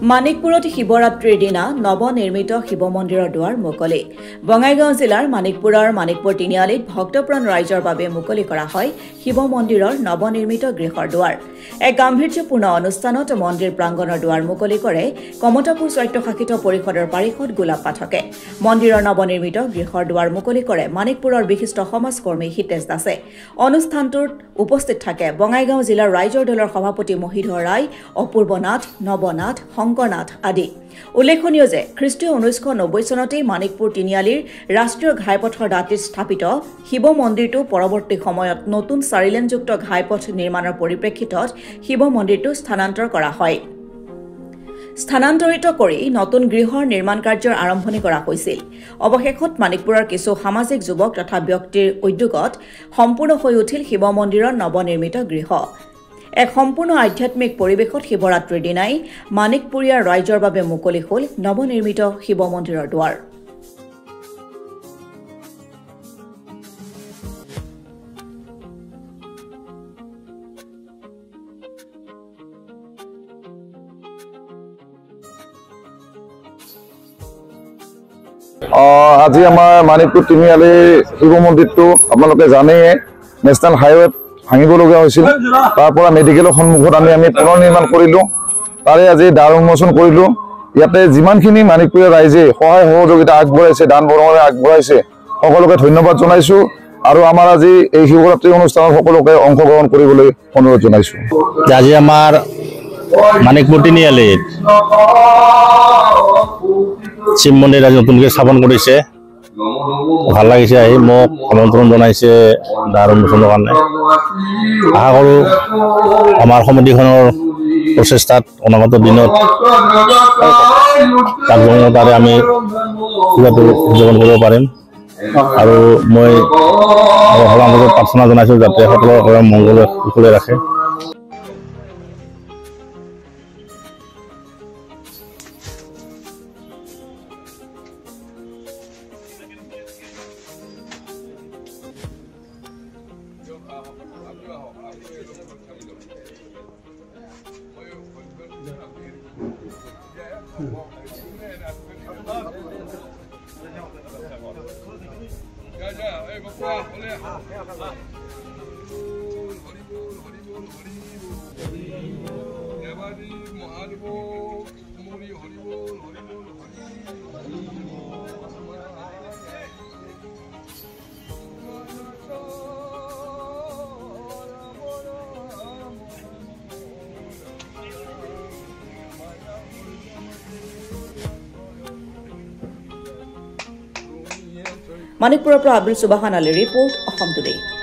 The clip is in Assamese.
মানিকপুৰত শিৱৰাত্ৰিৰ দিনা নৱনিৰ্মিত শিৱ মন্দিৰৰ দুৱাৰ মুকলি বঙাইগাঁও জিলাৰ মানিকপুৰৰ মানিকপুৰ তিনিআলিত ভক্তপ্ৰাণ ৰাইজৰ বাবে মুকলি কৰা হয় শিৱ মন্দিৰৰ নৱনিৰ্মিত গৃহৰ দুৱাৰ এক গাম্ভীৰ্যপূৰ্ণ অনুষ্ঠানত মন্দিৰ প্ৰাংগণৰ দুৱাৰ মুকলি কৰে কমতাপুৰ স্বায়ত্তশাসিত পৰিষদৰ পাৰিষদ গোলাপ পাঠকে মন্দিৰৰ নৱনিৰ্মিত গৃহৰ দুৱাৰ মুকলি কৰে মানিকপুৰৰ বিশিষ্ট সমাজকৰ্মী হিতেশ দাসে অনুষ্ঠানটোত উপস্থিত থাকে বঙাইগাঁও জিলাৰ ৰাইজৰ দলৰ সভাপতি মহিধৰ ৰায় অপূৰ্ব নাথ নৱনাথ শংকৰনাথ আদি উল্লেখনীয় যে খ্ৰীষ্টীয় 1990 চনতেই মানিকপুৰ তিনিআলিৰ ৰাষ্ট্ৰীয় ঘাইপথৰ দাঁতিত স্থাপিত শিৱ মন্দিৰটো পৰৱৰ্তী সময়ত নতুন চাৰিলেনযুক্ত ঘাইপথ নিৰ্মাণৰ পৰিপ্ৰেক্ষিতত শিৱ মন্দিৰটো স্থানান্তৰ কৰা হয় স্থানান্তৰিত কৰি নতুন গৃহৰ নিৰ্মাণ কাৰ্যৰ আৰম্ভণি কৰা হৈছিল অৱশেষত মানিকপুৰৰ কিছু সামাজিক যুৱক তথা ব্যক্তিৰ উদ্যোগত সম্পূৰ্ণ হৈ উঠিল শিৱ মন্দিৰৰ নৱনিৰ্মিত গৃহ এক সম্পূৰ্ণ আধ্যাত্মিক পৰিৱেশত শিৱৰাত্ৰিৰ দিনাই মানিকপুৰীয়া ৰাইজৰ বাবে মুকলি হ'ল নৱনিৰ্মিত শিৱ মন্দিৰৰ দুৱাৰ আজি আমাৰ মানিকপুৰ তিনিআলি শিৱ মন্দিৰটো আপোনালোকে জানে নেশ্যনেল হাইৱে ভাঙিবলগীয়া হৈছিল তাৰ পৰা মেডিকেলৰ সন্মুখত আমি পুনৰ নিৰ্মাণ কৰিলোঁ তাৰে আজি দ্বাৰ উন্মোচন কৰিলোঁ ইয়াতে যিমানখিনি মানিকপুৰীয়া ৰাইজে সহায় সহযোগিতা আগবঢ়াইছে দান বৰঙণি আগবঢ়াইছে সকলোকে ধন্যবাদ জনাইছোঁ আৰু আমাৰ আজি এই শিৱৰাত্ৰি অনুষ্ঠানত সকলোকে অংশগ্ৰহণ কৰিবলৈ অনুৰোধ জনাইছোঁ আজি আমাৰ মানিকপুৰ তিনিআলিত শিৱ মন্দিৰ আজি নতুনকৈ স্থাপন কৰিছে ভাল লাগিছে আহি মোক আমন্ত্ৰণ জনাইছে দ্বাৰ উন্মোচনৰ কাৰণে আশা কৰোঁ আমাৰ সমিতিখনৰ প্ৰচেষ্টাত অনাগত দিনত তাৰে আমি পূজাটো উদযাপন কৰিব পাৰিম আৰু মই সকলোকে প্ৰাৰ্থনা জনাইছোঁ যাতে সকলোৰে মংগলে কুশলে ৰাখে মানিকপুৰৰ পৰা আব্দুল সুবাহান আলীৰ ৰিপৰ্ট অসম টুডে